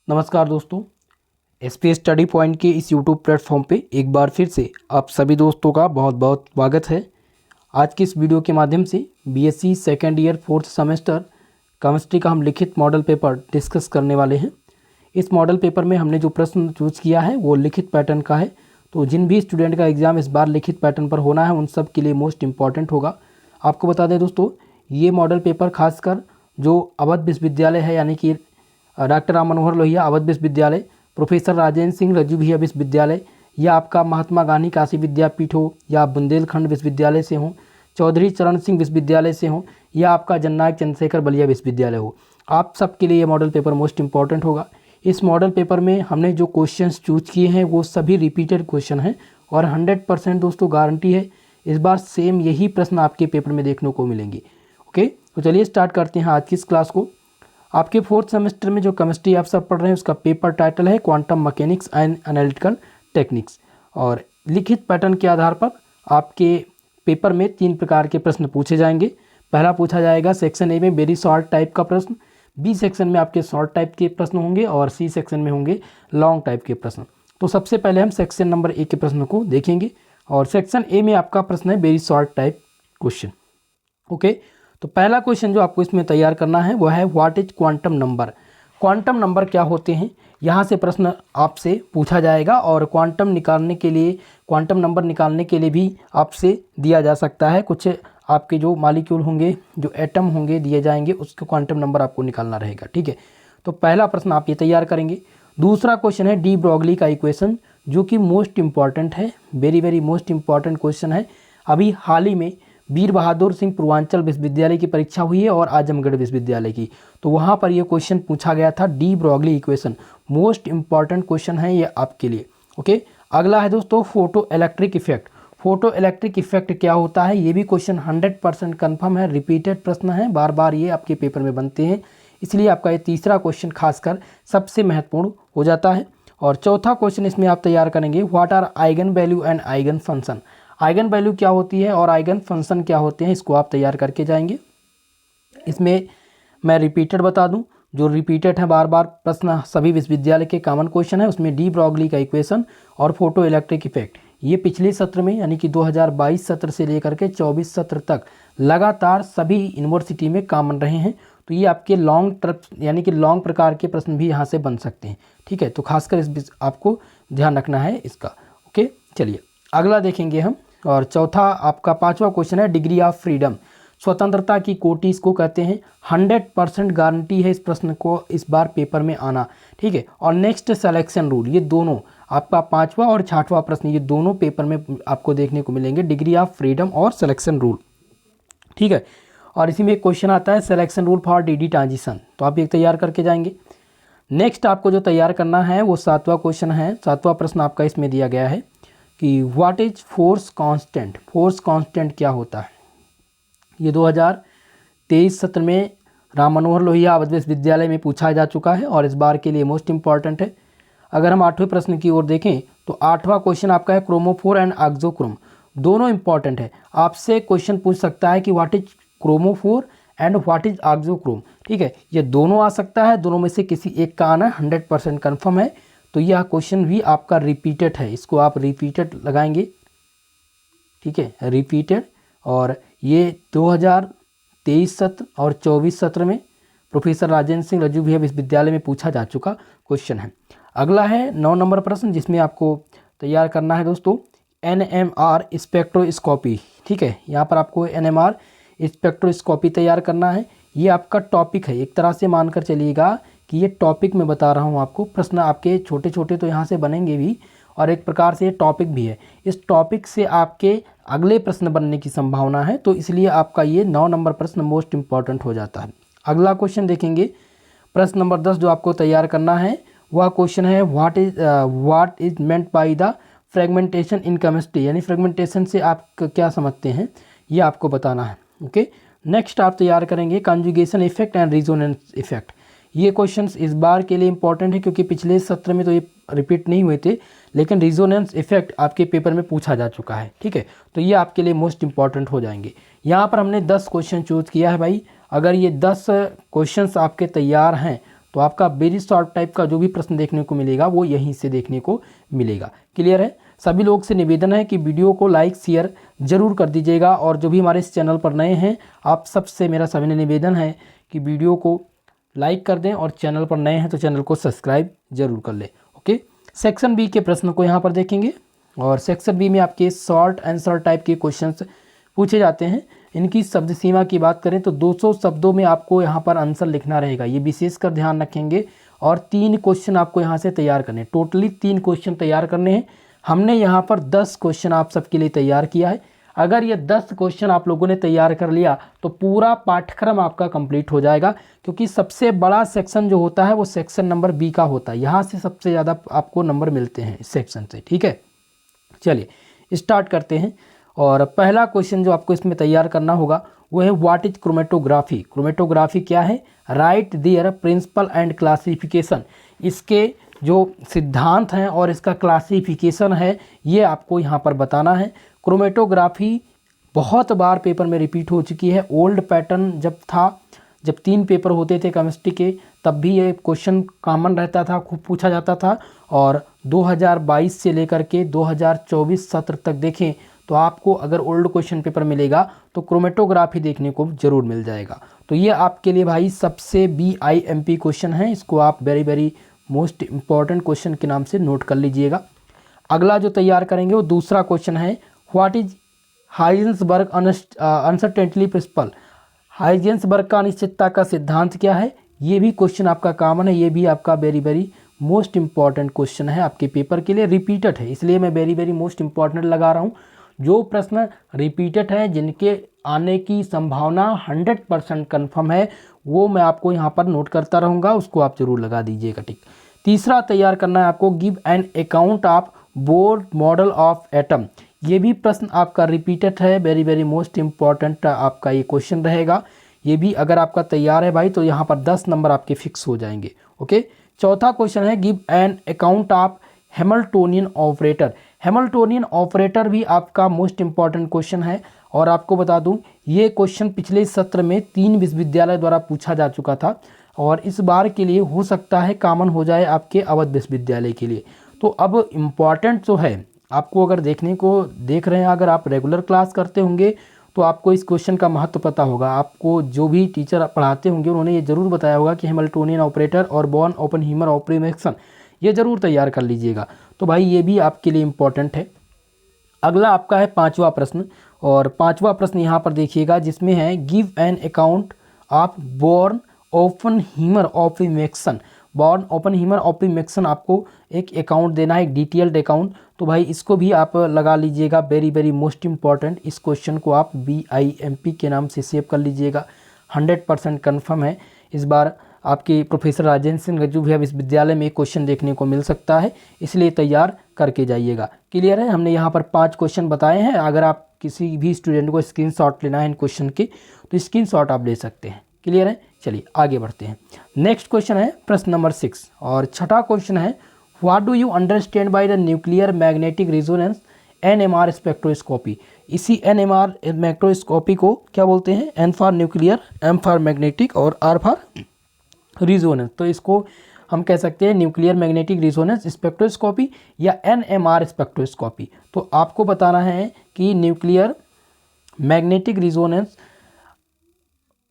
नमस्कार दोस्तों, SP study point के इस यूट्यूब प्लेटफॉर्म पे एक बार फिर से आप सभी दोस्तों का बहुत बहुत स्वागत है। आज की इस वीडियो के माध्यम से BSc second year fourth semester chemistry का हम लिखित मॉडल पेपर डिस्कस करने वाले हैं। इस मॉडल पेपर में हमने जो प्रश्न चूज़ किया है वो लिखित पैटर्न का है, तो जिन भी स्टूडेंट का एग्ज़ाम इस बार लिखित पैटर्न पर होना है उन सब के लिए मोस्ट इम्पॉर्टेंट होगा। आपको बता दें दोस्तों, ये मॉडल पेपर खासकर जो अवध विश्वविद्यालय है यानी कि डॉक्टर राम मनोहर लोहिया अवध विश्वविद्यालय, प्रोफेसर राजेंद्र सिंह रज्जू भैया विश्वविद्यालय, या आपका महात्मा गांधी काशी विद्यापीठ हो, या बुंदेलखंड विश्वविद्यालय से हो, चौधरी चरण सिंह विश्वविद्यालय से हो, या आपका जननायक चंद्रशेखर बलिया विश्वविद्यालय हो, आप सब के लिए ये मॉडल पेपर मोस्ट इंपॉर्टेंट होगा। इस मॉडल पेपर में हमने जो क्वेश्चंस चूज किए हैं वो सभी रिपीटेड क्वेश्चन हैं और 100% दोस्तों गारंटी है इस बार सेम यही प्रश्न आपके पेपर में देखने को मिलेंगे। ओके, तो चलिए स्टार्ट करते हैं आज की इस क्लास को। आपके फोर्थ सेमेस्टर में जो केमिस्ट्री आप सब पढ़ रहे हैं उसका पेपर टाइटल है quantum mechanics and analytical techniques, और लिखित पैटर्न के आधार पर आपके पेपर में 3 प्रकार के प्रश्न पूछे जाएंगे। पहला पूछा जाएगा सेक्शन ए में वेरी शॉर्ट टाइप का प्रश्न, बी सेक्शन में आपके शॉर्ट टाइप के प्रश्न होंगे और सी सेक्शन में होंगे लॉन्ग टाइप के प्रश्न। तो सबसे पहले हम सेक्शन नंबर ए के प्रश्न को देखेंगे और सेक्शन ए में आपका प्रश्न है very short type question. Okay, तो पहला क्वेश्चन जो आपको इसमें तैयार करना है वह है what is quantum number. Quantum number क्या होते हैं, यहाँ से प्रश्न आपसे पूछा जाएगा और क्वांटम नंबर निकालने के लिए भी आपसे दिया जा सकता है। कुछ आपके जो मॉलिक्यूल होंगे, जो एटम होंगे दिए जाएंगे, उसके क्वांटम नंबर आपको निकालना रहेगा। ठीक है, तो पहला प्रश्न आप ये तैयार करेंगे। दूसरा क्वेश्चन है डी ब्रॉगली का इक्वेशन, जो कि मोस्ट इंपॉर्टेंट है, वेरी मोस्ट इंपॉर्टेंट क्वेश्चन है। अभी हाल ही में वीर बहादुर सिंह पूर्वांचल विश्वविद्यालय की परीक्षा हुई है और आजमगढ़ विश्वविद्यालय की, तो वहाँ पर यह क्वेश्चन पूछा गया था, de Broglie equation. Most important question है ये आपके लिए। ओके, अगला है दोस्तों photo electric effect. Photo electric effect क्या होता है, ये भी क्वेश्चन 100% कन्फर्म है, रिपीटेड प्रश्न है, बार बार ये आपके पेपर में बनते हैं, इसलिए आपका ये तीसरा क्वेश्चन खासकर सबसे महत्वपूर्ण हो जाता है। और चौथा क्वेश्चन इसमें आप तैयार करेंगे what are eigen value and eigen function. Eigen value क्या होती है और आइगन फंक्शन क्या होते हैं, इसको आप तैयार करके जाएंगे। इसमें मैं रिपीटेड बता दूं, जो रिपीटेड है बार बार प्रश्न सभी विश्वविद्यालय के कॉमन क्वेश्चन है, उसमें डी ब्रॉगली का इक्वेशन और फोटो इलेक्ट्रिक इफेक्ट, ये पिछले सत्र में यानी कि 2022 सत्र से लेकर के 24 सत्र तक लगातार सभी यूनिवर्सिटी में कॉमन रहे हैं। तो ये आपके लॉन्ग प्रकार के प्रश्न भी यहाँ से बन सकते हैं। ठीक है, तो खासकर इस आपको ध्यान रखना है इसका। ओके, चलिए अगला देखेंगे हम। और चौथा आपका 5वां क्वेश्चन है डिग्री ऑफ फ्रीडम, स्वतंत्रता की कोटि इसको कहते हैं। 100% गारंटी है इस प्रश्न को इस बार पेपर में आना। ठीक है, और नेक्स्ट सिलेक्शन रूल, ये दोनों आपका 5वां और 6वां प्रश्न ये दोनों पेपर में आपको देखने को मिलेंगे, डिग्री ऑफ फ्रीडम और सिलेक्शन रूल। ठीक है, और इसी में एक क्वेश्चन आता है selection rule for DD transition, तो आप ये तैयार करके जाएंगे। नेक्स्ट आपको जो तैयार करना है वो 7वां क्वेश्चन है। 7वां प्रश्न आपका इसमें दिया गया है कि what is force constant. Force constant क्या होता है, ये 2023 सत्र में राम मनोहर लोहिया अवध विश्वविद्यालय में पूछा जा चुका है और इस बार के लिए मोस्ट इंपॉर्टेंट है। अगर हम 8वें प्रश्न की ओर देखें तो 8वां क्वेश्चन आपका है क्रोमोफोर एंड ऑक्सोक्रोम, दोनों इंपॉर्टेंट है। आपसे क्वेश्चन पूछ सकता है कि what is chromophore and what is auxochrome. ठीक है, ये दोनों आ सकता है, दोनों में से किसी एक का आना 100% कन्फर्म है। तो यह क्वेश्चन भी आपका रिपीटेड है, इसको आप रिपीटेड लगाएंगे। ठीक है, रिपीटेड, और ये 2023 सत्र और 24 सत्र में प्रोफेसर राजेंद्र सिंह रज्जू भैया विश्वविद्यालय में पूछा जा चुका क्वेश्चन है। अगला है 9 नंबर प्रश्न, जिसमें आपको तैयार करना है दोस्तों NMR स्पेक्ट्रोस्कोपी। ठीक है, यहाँ पर आपको NMR स्पेक्ट्रोस्कोपी तैयार करना है। ये आपका टॉपिक है, एक तरह से मानकर चलिएगा कि ये टॉपिक मैं बता रहा हूँ आपको। प्रश्न आपके छोटे छोटे तो यहाँ से बनेंगे भी, और एक प्रकार से ये टॉपिक भी है। इस टॉपिक से आपके अगले प्रश्न बनने की संभावना है, तो इसलिए आपका ये 9 नंबर प्रश्न मोस्ट इंपॉर्टेंट हो जाता है। अगला क्वेश्चन देखेंगे, प्रश्न नंबर 10 जो आपको तैयार करना है वह क्वेश्चन है what is meant by the fragmentation in chemistry, यानी फ्रेगमेंटेशन से आप क्या समझते हैं ये आपको बताना है। ओके, नेक्स्ट आप तैयार करेंगे conjugation effect and resonance effect. ये क्वेश्चंस इस बार के लिए इंपॉर्टेंट है क्योंकि पिछले सत्र में तो ये रिपीट नहीं हुए थे, लेकिन रिजोनेंस इफेक्ट आपके पेपर में पूछा जा चुका है। ठीक है, तो ये आपके लिए मोस्ट इंपॉर्टेंट हो जाएंगे। यहाँ पर हमने 10 क्वेश्चन चूज किया है भाई। अगर ये 10 क्वेश्चंस आपके तैयार हैं तो आपका वेरी शॉर्ट टाइप का जो भी प्रश्न देखने को मिलेगा वो यहीं से देखने को मिलेगा। क्लियर है? सभी लोग से निवेदन है कि वीडियो को लाइक शेयर जरूर कर दीजिएगा, और जो भी हमारे इस चैनल पर नए हैं आप सबसे मेरा सभी निवेदन है कि वीडियो को लाइक कर दें, और चैनल पर नए हैं तो चैनल को सब्सक्राइब जरूर कर लें। ओके, सेक्शन बी के प्रश्न को यहाँ पर देखेंगे, और सेक्शन बी में आपके शॉर्ट आंसर टाइप के क्वेश्चंस पूछे जाते हैं। इनकी शब्द सीमा की बात करें तो 200 शब्दों में आपको यहाँ पर आंसर लिखना रहेगा, ये विशेषकर ध्यान रखेंगे। और 3 क्वेश्चन आपको यहाँ से तैयार करने, टोटली 3 क्वेश्चन तैयार करने हैं। हमने यहाँ पर 10 क्वेश्चन आप सबके लिए तैयार किया है। अगर ये 10 क्वेश्चन आप लोगों ने तैयार कर लिया तो पूरा पाठ्यक्रम आपका कंप्लीट हो जाएगा, क्योंकि सबसे बड़ा सेक्शन जो होता है वो सेक्शन नंबर बी का होता है। यहाँ से सबसे ज़्यादा आपको नंबर मिलते हैं इस सेक्शन से। ठीक है, चलिए स्टार्ट करते हैं। और पहला क्वेश्चन जो आपको इसमें तैयार करना होगा वो है व्हाट इज क्रोमेटोग्राफी। क्रोमेटोग्राफी क्या है? Write their principle and classification. इसके जो सिद्धांत हैं और इसका क्लासिफिकेशन है ये आपको यहाँ पर बताना है। क्रोमेटोग्राफी बहुत बार पेपर में रिपीट हो चुकी है। ओल्ड पैटर्न जब था, जब 3 पेपर होते थे केमिस्ट्री के, तब भी ये क्वेश्चन कॉमन रहता था, खूब पूछा जाता था। और 2022 से लेकर के 2024 सत्र तक देखें तो आपको अगर ओल्ड क्वेश्चन पेपर मिलेगा तो क्रोमेटोग्राफी देखने को जरूर मिल जाएगा। तो ये आपके लिए भाई सबसे BIMP क्वेश्चन है, इसको आप वेरी मोस्ट इम्पॉर्टेंट क्वेश्चन के नाम से नोट कर लीजिएगा। अगला जो तैयार करेंगे वो दूसरा क्वेश्चन है व्हाट इज हाइजेंसबर्ग अनसर्टेनिटी प्रिंसिपल। हाइजेंसबर्ग का अनिश्चितता का सिद्धांत क्या है? ये भी क्वेश्चन आपका कॉमन है, ये भी आपका वेरी मोस्ट इम्पॉर्टेंट क्वेश्चन है आपके पेपर के लिए, रिपीटेड है, इसलिए मैं वेरी मोस्ट इम्पॉर्टेंट लगा रहा हूँ। जो प्रश्न रिपीटेड है, जिनके आने की संभावना 100% कन्फर्म है, वो मैं आपको यहाँ पर नोट करता रहूँगा, उसको आप जरूर लगा दीजिएगा। ठीक, तीसरा तैयार करना है आपको give an account of Bohr model of atom. ये भी प्रश्न आपका रिपीटेड है, वेरी मोस्ट इम्पॉर्टेंट आपका ये क्वेश्चन रहेगा। ये भी अगर आपका तैयार है भाई तो यहाँ पर 10 नंबर आपके फिक्स हो जाएंगे। ओके, चौथा क्वेश्चन है give an account of Hamiltonian operator. Hamiltonian operator भी आपका मोस्ट इम्पॉर्टेंट क्वेश्चन है, और आपको बता दूं ये क्वेश्चन पिछले सत्र में 3 विश्वविद्यालय द्वारा पूछा जा चुका था, और इस बार के लिए हो सकता है कॉमन हो जाए आपके अवध विश्वविद्यालय के लिए। तो अब इम्पॉर्टेंट जो है आपको अगर देख रहे हैं, अगर आप रेगुलर क्लास करते होंगे तो आपको इस क्वेश्चन का महत्व पता होगा। आपको जो भी टीचर पढ़ाते होंगे उन्होंने ये जरूर बताया होगा कि हैमिल्टोनियन ऑपरेटर और बॉर्न ओपेनहीमर ऑपरेशन ये जरूर तैयार कर लीजिएगा। तो भाई ये भी आपके लिए इम्पॉर्टेंट है। अगला आपका है 5वां प्रश्न, और 5वां प्रश्न यहाँ पर देखिएगा जिसमें है give an account of Born Oppenheimer operation. Born Oppenheimer operation आपको एक अकाउंट देना है, एक डिटेल्ड अकाउंट। तो भाई इसको भी आप लगा लीजिएगा, वेरी मोस्ट इम्पॉर्टेंट। इस क्वेश्चन को आप BIMP के नाम से सेव कर लीजिएगा, 100% कन्फर्म है। इस बार आपके प्रोफेसर राजेंद्र सिंह गजूभिया विश्वविद्यालय में एक क्वेश्चन देखने को मिल सकता है, इसलिए तैयार करके जाइएगा। क्लियर है? हमने यहाँ पर 5 क्वेश्चन बताए हैं। अगर आप किसी भी स्टूडेंट को स्क्रीनशॉट लेना है इन क्वेश्चन के तो स्क्रीनशॉट आप ले सकते हैं। क्लियर है? चलिए आगे बढ़ते हैं। नेक्स्ट क्वेश्चन है प्रश्न नंबर 6, और छठा क्वेश्चन है what do you understand by the nuclear magnetic resonance NMR spectroscopy. इसी NMR स्पेक्ट्रोस्कोपी को क्या बोलते हैं? N for nuclear, M for magnetic और R फॉर रिजोनेंस। तो इसको हम कह सकते हैं न्यूक्लियर मैग्नेटिक रिजोनेंस स्पेक्ट्रोस्कोपी या NMR स्पेक्ट्रोस्कोपी। तो आपको बताना है कि न्यूक्लियर मैग्नेटिक रिजोनेंस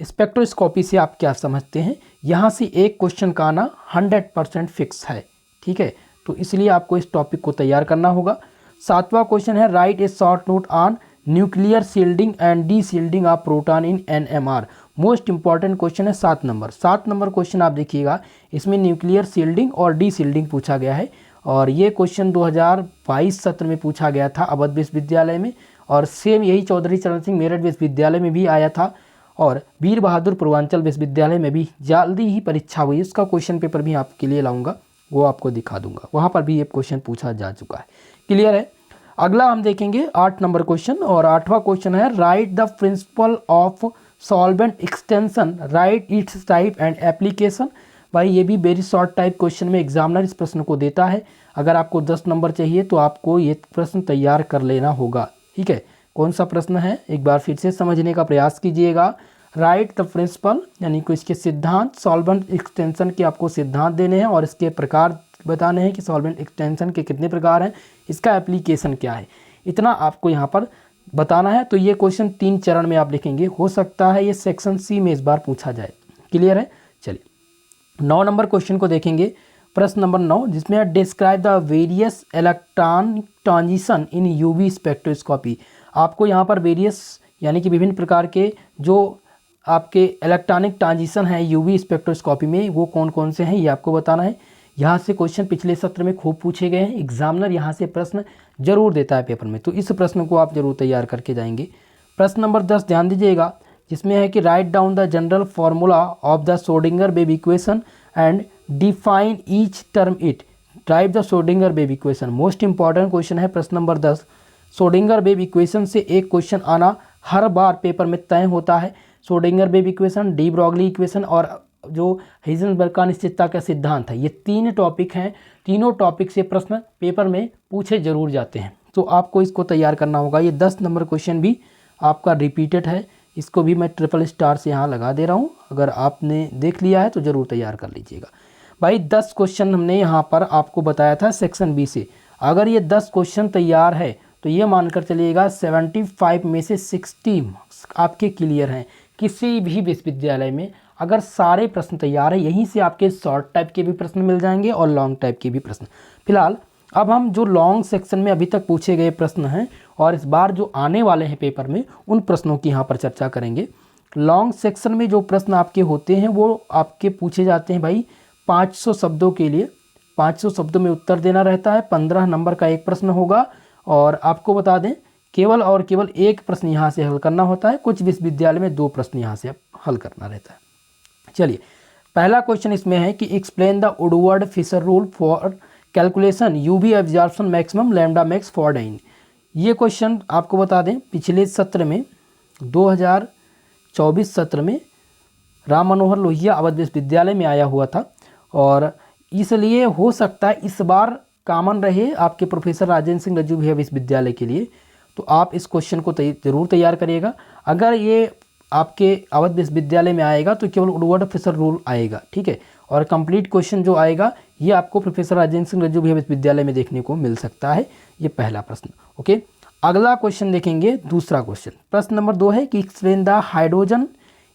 स्पेक्ट्रोस्कोपी से आप क्या समझते हैं। यहाँ से एक क्वेश्चन का आना 100% फिक्स है। ठीक है, तो इसलिए आपको इस टॉपिक को तैयार करना होगा। 7वां क्वेश्चन है right A short note on nuclear shielding and D shielding of proton in NMR। Most important question है 7 नंबर। 7 नंबर क्वेश्चन आप देखिएगा, इसमें न्यूक्लियर शील्डिंग और डी शील्डिंग पूछा गया है, और ये क्वेश्चन 2022 सत्र में पूछा गया था अवध विश्वविद्यालय में, और सेम यही चौधरी चरण सिंह मेरठ विश्वविद्यालय में भी आया था, और वीर बहादुर पूर्वांचल विश्वविद्यालय में भी जल्दी ही परीक्षा हुई। इसका क्वेश्चन पेपर भी आपके लिए लाऊंगा, वो आपको दिखा दूंगा, वहाँ पर भी ये क्वेश्चन पूछा जा चुका है। क्लियर है? अगला हम देखेंगे 8 नंबर क्वेश्चन, और 8वां क्वेश्चन है right the principle of solvent extension, right it's type and application. भाई ये भी वेरी शॉर्ट टाइप क्वेश्चन में एग्जामिनर इस प्रश्न को देता है। अगर आपको 10 नंबर चाहिए तो आपको ये प्रश्न तैयार कर लेना होगा। ठीक है, कौन सा प्रश्न है एक बार फिर से समझने का प्रयास कीजिएगा। राइट द प्रिंसिपल यानी कि इसके सिद्धांत, सॉल्वेंट एक्सटेंशन के आपको सिद्धांत देने हैं और इसके प्रकार बताने हैं कि सॉल्वेंट एक्सटेंशन के कितने प्रकार हैं, इसका एप्लीकेशन क्या है, इतना आपको यहाँ पर बताना है। तो ये क्वेश्चन 3 चरण में आप लिखेंगे, हो सकता है ये सेक्शन सी में इस बार पूछा जाए। क्लियर है? चलिए 9 नंबर क्वेश्चन को देखेंगे। प्रश्न नंबर 9 जिसमें describe the various electron transition in UV spectroscopy. आपको यहाँ पर वेरियस यानी कि विभिन्न प्रकार के जो आपके इलेक्ट्रॉनिक ट्रांजिशन है यूवी स्पेक्ट्रोस्कोपी में वो कौन कौन से हैं ये आपको बताना है। यहाँ से क्वेश्चन पिछले सत्र में खूब पूछे गए हैं, एग्जामिनर यहाँ से प्रश्न जरूर देता है पेपर में, तो इस प्रश्न को आप जरूर तैयार करके जाएंगे। प्रश्न नंबर 10 ध्यान दीजिएगा, जिसमें है कि write down the general formula of the Schrodinger wave equation and define each term it. Drive the Schrodinger wave equation, most important question है प्रश्न नंबर 10। श्रोडिंगर वेव इक्वेशन से एक क्वेश्चन आना हर बार पेपर में तय होता है। Schrodinger wave equation, de Broglie equation और जो हाइजेनबर्ग का अनिश्चितता का सिद्धांत है, ये 3 टॉपिक हैं। तीनों टॉपिक से प्रश्न पेपर में पूछे जरूर जाते हैं, तो आपको इसको तैयार करना होगा। ये 10 नंबर क्वेश्चन भी आपका रिपीटेड है, इसको भी मैं ट्रिपल स्टार से यहाँ लगा दे रहा हूँ। अगर आपने देख लिया है तो ज़रूर तैयार कर लीजिएगा भाई। 10 क्वेश्चन हमने यहाँ पर आपको बताया था सेक्शन बी से। अगर ये 10 क्वेश्चन तैयार है तो ये मानकर चलिएगा 75 में से 60 आपके क्लियर हैं। किसी भी विश्वविद्यालय में अगर सारे प्रश्न तैयार है, यहीं से आपके शॉर्ट टाइप के भी प्रश्न मिल जाएंगे और लॉन्ग टाइप के भी प्रश्न। फिलहाल अब हम जो लॉन्ग सेक्शन में अभी तक पूछे गए प्रश्न हैं और इस बार जो आने वाले हैं पेपर में, उन प्रश्नों की यहाँ पर चर्चा करेंगे। लॉन्ग सेक्शन में जो प्रश्न आपके होते हैं वो आपके पूछे जाते हैं भाई 500 शब्दों के लिए। 500 शब्दों में उत्तर देना रहता है, 15 नंबर का एक प्रश्न होगा और आपको बता दें केवल और केवल एक प्रश्न यहाँ से हल करना होता है। कुछ विश्वविद्यालय में 2 प्रश्न यहाँ से हल करना रहता है। चलिए पहला क्वेश्चन इसमें है कि explain the Woodward Fisher rule for calculation UV absorption maximum lambda max for diene. ये क्वेश्चन आपको बता दें पिछले सत्र में 2024 सत्र में राम मनोहर लोहिया अवध विश्वविद्यालय में आया हुआ था और इसलिए हो सकता है इस बार कॉमन रहे आपके प्रोफेसर राजेंद्र सिंह रज्जू भैया विश्वविद्यालय के लिए। तो आप इस क्वेश्चन को जरूर तैयार करिएगा। अगर ये आपके अवध विश्वविद्यालय में आएगा तो केवल वुडवर्ड फिशर रूल आएगा, ठीक है। और कंप्लीट क्वेश्चन जो आएगा ये आपको प्रोफेसर राजेंद्र सिंह रज्जू भैया विश्वविद्यालय में देखने को मिल सकता है। ये पहला प्रश्न, ओके। अगला क्वेश्चन देखेंगे, दूसरा क्वेश्चन। प्रश्न नंबर 2 है कि explain the hydrogen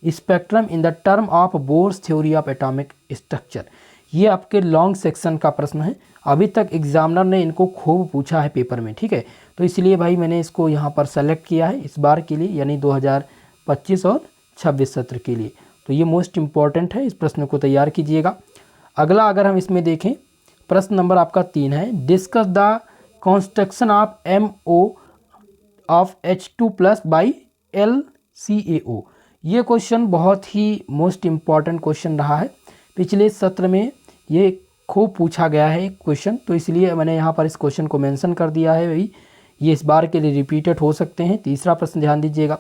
spectrum in the term of bourse theory of atomic structure. ये आपके लॉन्ग सेक्शन का प्रश्न है। अभी तक एग्जामिनर ने इनको खूब पूछा है पेपर में, ठीक है। तो इसलिए भाई मैंने इसको यहाँ पर सेलेक्ट किया है इस बार के लिए, यानी 2025 और 26 सत्र के लिए। तो ये मोस्ट इम्पॉर्टेंट है, इस प्रश्न को तैयार कीजिएगा। अगला अगर हम इसमें देखें, प्रश्न नंबर आपका 3 है, discuss the construction of MO of H2+ by LCaO। ये क्वेश्चन बहुत ही मोस्ट इम्पॉर्टेंट क्वेश्चन रहा है। पिछले सत्र में ये खूब पूछा गया है क्वेश्चन, तो इसलिए मैंने यहाँ पर इस क्वेश्चन को मेंशन कर दिया है भाई। ये इस बार के लिए रिपीटेड हो सकते हैं। तीसरा प्रश्न ध्यान दीजिएगा।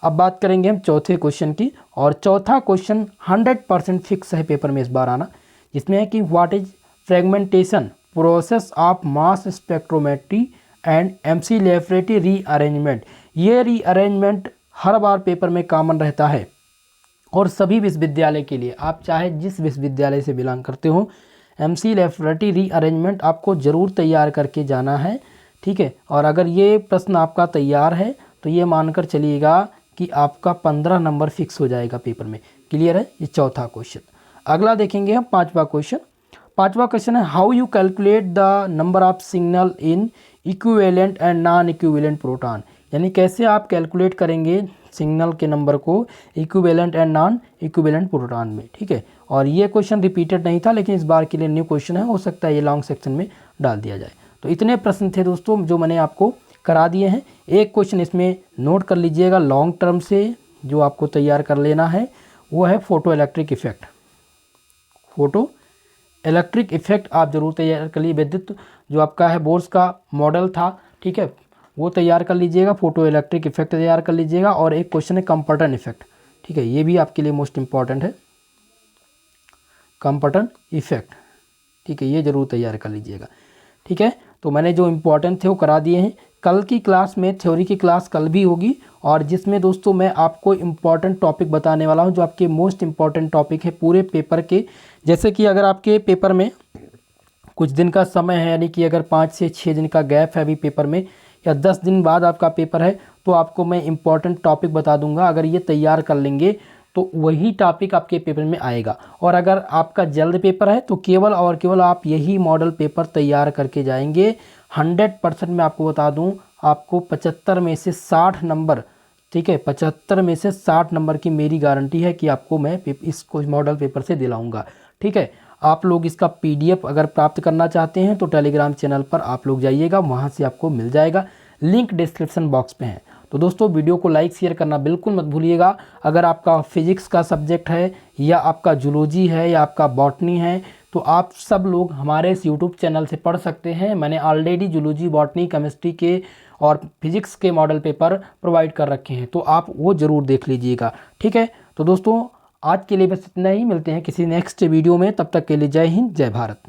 अब बात करेंगे हम चौथे क्वेश्चन की, और चौथा क्वेश्चन 100% फिक्स है पेपर में इस बार आना, जिसमें है कि what is fragmentation process of mass spectrometry and MC Lafferty rearrangement. ये रीअरेंजमेंट हर बार पेपर में कॉमन रहता है और सभी विश्वविद्यालय के लिए, आप चाहे जिस विश्वविद्यालय से बिलोंग करते हो, MC लैफरेटी रीअरेंजमेंट आपको ज़रूर तैयार करके जाना है, ठीक है। और अगर ये प्रश्न आपका तैयार है तो ये मानकर चलिएगा कि आपका 15 नंबर फिक्स हो जाएगा पेपर में। क्लियर है? ये चौथा क्वेश्चन। अगला देखेंगे हम पांचवा क्वेश्चन। पांचवा क्वेश्चन है how you calculate the number of signal in equivalent and non equivalent proton. यानी कैसे आप कैलकुलेट करेंगे सिग्नल के नंबर को equivalent and non equivalent proton में, ठीक है। और ये क्वेश्चन रिपीटेड नहीं था, लेकिन इस बार के लिए न्यू क्वेश्चन है, हो सकता है ये लॉन्ग सेक्शन में डाल दिया जाए। तो इतने प्रश्न थे दोस्तों जो मैंने आपको करा दिए हैं। एक क्वेश्चन इसमें नोट कर लीजिएगा लॉन्ग टर्म से जो आपको तैयार कर लेना है, वो है photo electric effect. Photo electric effect आप जरूर तैयार कर लीजिए। विद्युत जो आपका है बोर्स का मॉडल था, ठीक है, वो तैयार कर लीजिएगा। फोटो इलेक्ट्रिक इफेक्ट तैयार कर लीजिएगा। और एक क्वेश्चन है कंपटन इफेक्ट, ठीक है, ये भी आपके लिए मोस्ट इंपॉर्टेंट है, कंपटन इफेक्ट, ठीक है, ये जरूर तैयार कर लीजिएगा, ठीक है। तो मैंने जो इंपॉर्टेंट थे वो करा दिए हैं। कल की क्लास में थ्योरी की क्लास कल भी होगी, और जिसमें दोस्तों मैं आपको इम्पॉर्टेंट टॉपिक बताने वाला हूं जो आपके मोस्ट इम्पॉर्टेंट टॉपिक है पूरे पेपर के। जैसे कि अगर आपके पेपर में कुछ दिन का समय है, यानी कि अगर 5 से 6 दिन का गैप है अभी पेपर में, या 10 दिन बाद आपका पेपर है, तो आपको मैं इम्पॉर्टेंट टॉपिक बता दूंगा। अगर ये तैयार कर लेंगे तो वही टॉपिक आपके पेपर में आएगा। और अगर आपका जल्द पेपर है तो केवल और केवल आप यही मॉडल पेपर तैयार करके जाएंगे। 100% मैं आपको बता दूं, आपको 75 में से 60 नंबर, ठीक है, 75 में से 60 नंबर की मेरी गारंटी है कि आपको मैं इसको मॉडल पेपर से दिलाऊंगा। ठीक है, आप लोग इसका पीडीएफ अगर प्राप्त करना चाहते हैं तो टेलीग्राम चैनल पर आप लोग जाइएगा, वहाँ से आपको मिल जाएगा, लिंक डिस्क्रिप्शन बॉक्स पे है। तो दोस्तों वीडियो को लाइक शेयर करना बिल्कुल मत भूलिएगा। अगर आपका फिजिक्स का सब्जेक्ट है, या आपका जूलॉजी है, या आपका बॉटनी है, तो आप सब लोग हमारे इस यूट्यूब चैनल से पढ़ सकते हैं। मैंने ऑलरेडी जूलॉजी, बॉटनी, केमिस्ट्री के और फिजिक्स के मॉडल पेपर प्रोवाइड कर रखे हैं, तो आप वो ज़रूर देख लीजिएगा। ठीक है, तो दोस्तों आज के लिए बस इतना ही, मिलते हैं किसी नेक्स्ट वीडियो में, तब तक के लिए जय हिंद जय भारत।